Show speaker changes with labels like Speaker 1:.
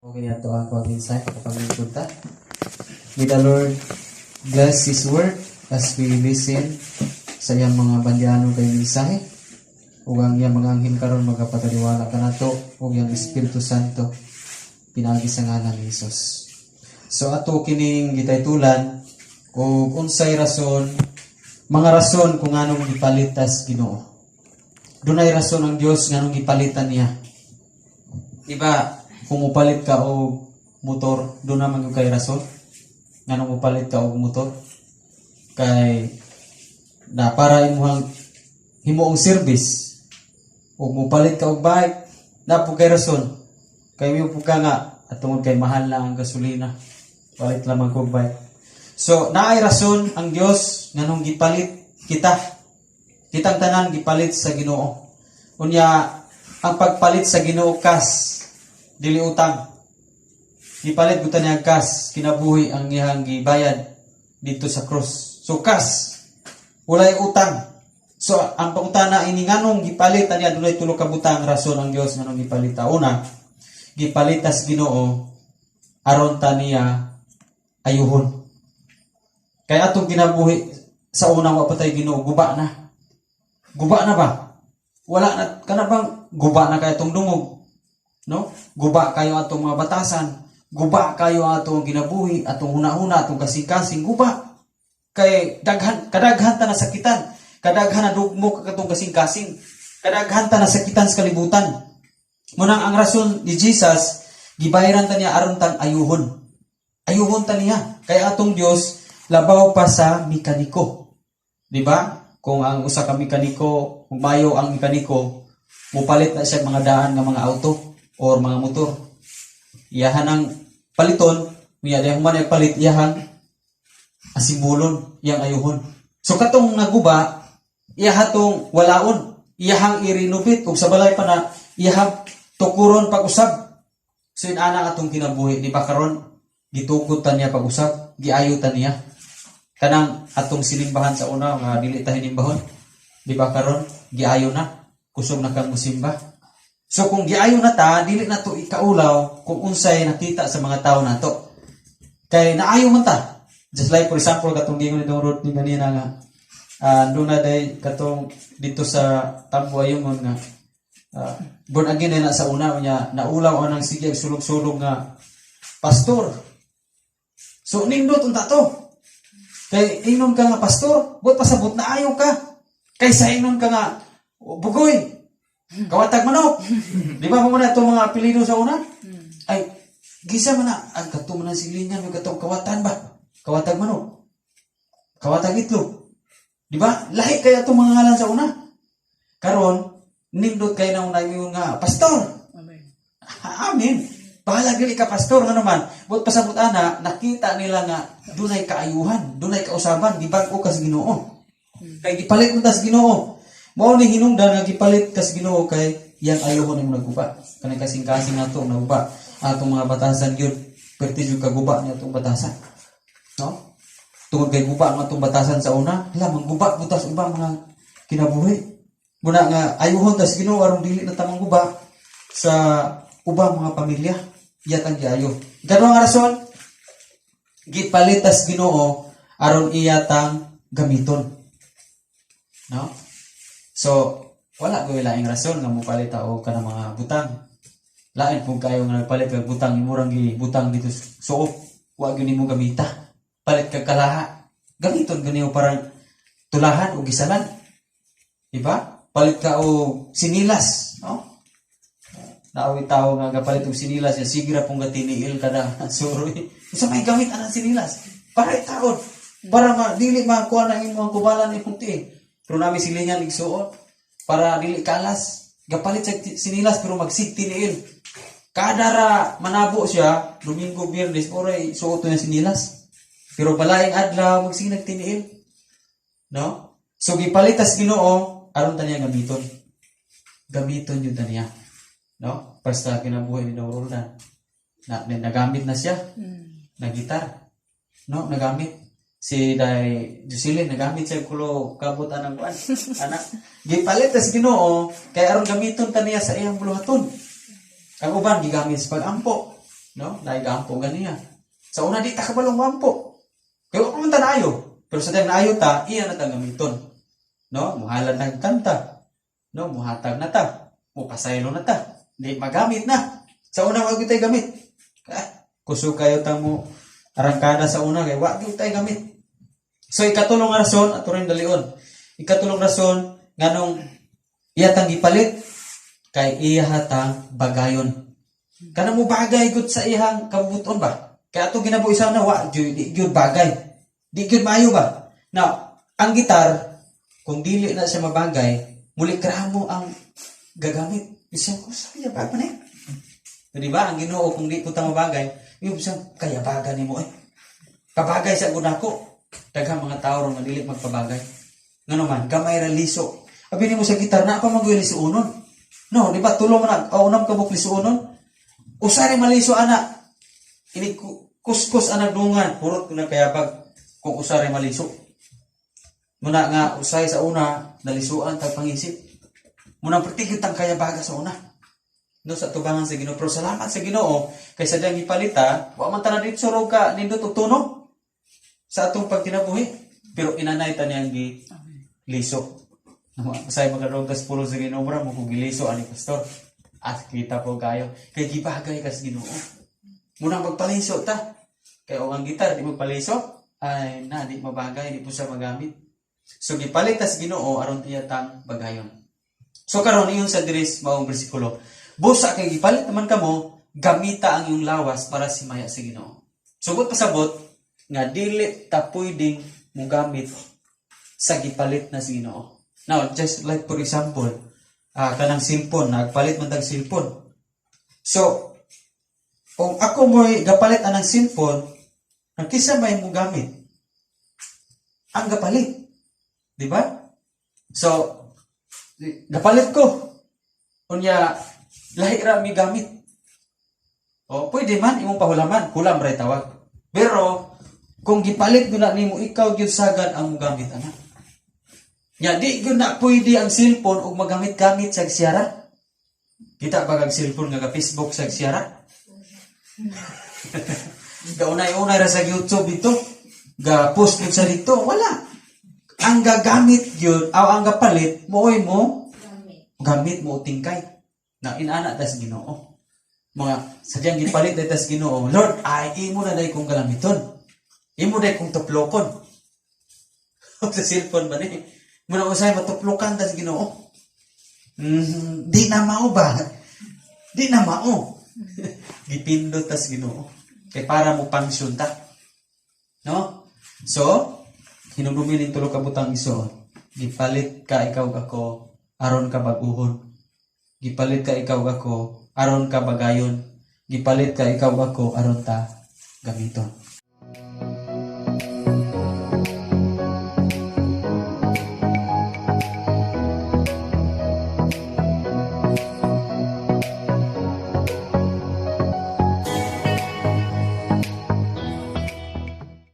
Speaker 1: Okay, ato ang pag-insight kapag punta. May the Lord bless His word as we listen sa iyang mga bandiano kay mensahe. Ug ang iyang mga anghel karon magapataliwala kanato ug iyang Espiritu Santo pinagi sa ngalan ni Jesus. So ato kining gitaytulan ug unsay rason, mga rason kung anong gipalit as Ginoo. Dunay rason ang Dios nganong gipalitan niya. Diba? Kung mupalit ka og motor, doon naman yung kay rason. Nga mupalit ka og motor. Kay, na para himuong service. O mupalit ka og bike, na po kay rason. Kay mo po ka nga, at tungod kay mahal na ang gasolina. Palit lamang kog bike. So, naay rason ang Dios nga nung gipalit kita. Kitang tanan gipalit sa Ginoo. Unya, ang pagpalit sa Ginoo kas, dili utang. Gipalit gutan niya kas, kinabuhi ang iyang gibayad dito sa cross. So kas, walay utang. So ang pangutana ini nganong gipalit niya dunay tulo ka butang rason ang Dios nganong gipalit. Una, gipalit as Ginoo aron ta niya ayuhon. Kay atong kinabuhi sa unang wa patay Ginoo, guba na. Guba na ba? Wala na kana bang guba na kay atong dungog? No? Guba kayo atong mga batasan, guba kayo atong ginabuhi, atong huna-huna, atong kasing-kasing, guba. Kay kadaghan ta na sakitan, kadaghan na dugmo katong kasing-kasing, kadaghan ta na sakitan sa kalibutan. Munang ang rason ni Jesus, gibayaran ta niya aron tang ayuhon. Ayuhon ta niya. Kay atong Dios labaw pa sa mekaniko. Di ba? Kung ang usa ka mekaniko, kung mayo ang mekaniko, mupalit na siya mga daan nga mga auto or mga motor. Iyahan ang paliton, dahil man ay palit, iyahan asibulon, iyang ayuhon. So katong naguba, iyahan tong walaon, iyahang i-renovate, kung sa balay pa na, iyahang tukuron pag-usab. So inana atong kinabuhi, di ba karon gitukod ta niya pag-usab, giayo ta niya. Kanang atong sinimbahan sa una, nga dili ta hinimbahon, di ba karon giayo na, kusog na kang musimba. So kung giayo na ta, dili na to ikaulaw kung unsay nakita sa mga tao nato. Kay naayo man ta. Just like for example katong gingon ni road ni ganina nga doon na day katong dito sa Tambo Ayungon nga born again na sa una niya naulaw anang sige sulog-sulog nga pastor. So nindot unta to. Kay ingnon ka nga pastor, buot pasabot na ayo ka. Kay sa ingnon ka nga bugoy. Kawatag manok. Di ba mo na itong mga apelido sa una? Ay, gisa man na. Ang kato man ang silingan, yung katong kawatan ba? Kawatag manok. Kawatag itlog. Di ba? Lahi kaya itong mga ngalan sa una. Karon, nindot kayo na unay yung nga, pastor. Amen. Amen. Bahala gali ka pastor nga naman. Buot pasabot ana, nakita nila nga dunay kaayuhan, dunay kausaban, di ba ko kas Ginoo. Kay gipalit mo tas Ginoo. Mao ni hinungdan nga gipalit kas Ginoo kay yang ayuhon imong naguba. Kanang kasing-kasing nato naguba atong mga batasan gyud perti jud kaguba ni atong batasan. No? Tungod kay guba ang atong batasan sa una, lamang guba butas ubang mga kinabuhi. Muna nga ayuhon tas Ginoo aron dili na ta mangguba sa ubang mga pamilya. Iyatang giayo. Gano nga rason? Gipalit tas Ginoo aron iyatang gamiton. No? So, wala ko ilaing rason nga mupalit og kana mga butang. Lain pug kayo nga nagpalit kag butang imurang gibutang dito suop, wa gyud nimo gamita. Palit kag kalaha. Gamiton ganiyo parang tulahan o gisalan. Diba? Palit ka og sinilas, no? Naawi tao nga gapalit og sinilas, ya sigira pong gatiniil kada suroy. Sa may gamit anang sinilas. Para itaon. Para dili makuha na imong kubalan ni punti. Pero namin silingan igsuot para dili kalas. Gapalit sa sinilas pero magsikti niil. Kada ra manabo siya, Domingo, Biyernes, oray suot na sinilas. Pero balaing adlaw magsinag tiniil. No? So gipalitas Ginoo aron ta niya gamiton. Gamiton yun ta niya. No? Basta kinabuhi ni Roldan. Nagamit na siya. Na gitar. No? Nagamit. Si Day Jocelyn nagamit siya kulo kabot anang kuan anak gipalit tas Ginoo kay aron gamiton ta niya sa iyang buluhaton. Ang uban gigamit sa pagampo. No? Naigampo ganiya. Sa una, di ta kabalong mampo. Kaya kung ta naayo. Pero sa tayong naayo ta, iya na ta gamiton. No? Muhalad na kanta. No? Muhatag na ta. Mukasaylo na ta. Di magamit na. Sa una, wag tayo gamit. Kuso kayo ta mo arangkada sa una, kaya wag tayo gamit. So, ikatulong rason, ato rin dalion. Ikatulong rason, nganong iyatang gipalit, kay iyahatang bagayon. Kanang mo bagay gud sa iyang kabubuton ba? Kaya ato ginabuhisan na, di gyud bagay. Di gyud maayo ba? Now, ang gitar, kung dili na siya mabagay, muli kramo ang gagamit. Isang ko, saya ba pa na yan? Di ba? Ang Ginoo, kung di po ta mabagay, yung isang kaya baga ni mo eh. Pabagay sa gunako. Daghang mga tao ron madili magpabagay. Nga naman, gamay ra liso. Abi ni mo sa gitar, na pa mag-uwi liso unon. No, di ba? Tulong mo na, kaunam ka buk liso unon. Usari maliso anak. Ini kuskus anak dungan. Purot na kayabag kung usari maliso. Muna nga, usay sa una, nalisuan, tagpangisip. Muna pertigit ang kayabaga sa una. No, sa tubangan sa Ginoo. Pero salamat sa Ginoo, kay sa diyang ipalita, wa man tanan dito surog ka, nindot og tunog sa atong pagkinabuhi. Pero inanay ta niyang liso. Masay magkaroon kas pulo sa Ginoo mo kung giliso ani pastor. At kita po kayo, kay gibagay kas Ginoo. Muna magpaliso ta. Kay o ang gitar di magpaliso, ay na di mabagay, di po siya magamit. So gipalit tas Ginoo aron iyatang bagayon. So karon iyon sa diris maong bersikulo. Busa kay gipalit naman kamo, gamita ang iyong lawas para simaya sa Ginoo. Sugot pasabot nga dili ta pwedeng mo gamit sa gipalit na sa Ginoo. Now, just like for example, kanang cellphone, nagpalit man tag cellphone. So, kung ako mo gapalit anang cellphone, ang kisa may mo gamit, ang gapalit. Di ba? So, gapalit ko. Unya, lahi ra mi gamit. O, pwede man, imong pahulaman. Hulam ray tawag. Pero, kung gipalit ko na nimo, ikaw gyud sagad ang mo gamit, anak. Nya, di gyud na pwede ang cellphone o magamit-gamit sa siyara. Kita ba kag cellphone nga Facebook sa siyara? Gaunay-unay ra sa YouTube dito. Ga-post gyud sa dito. Wala. Ang gagamit gyud, aw ang gapalit, mooy mo gamit mo tingkay. Na inana tas Ginoo. Mga sadyang gipalit day tas Ginoo. Lord, imo na day kong galamiton. Imo day kong tuplokon. Sa cellphone ba ni? Muna usay matuplokan tas Ginoo. Di na mao ba? Di na mao. Gipindot tas Ginoo. Kay para mo pangsyon ta. No? So, hinumdumi ning tulo ka butang iso. Gipalit ka ikaw ako aron ka baguhon. Gipalit ka ikaw ako aron ka bagayon. Gipalit ka ikaw ako aron ta gamiton.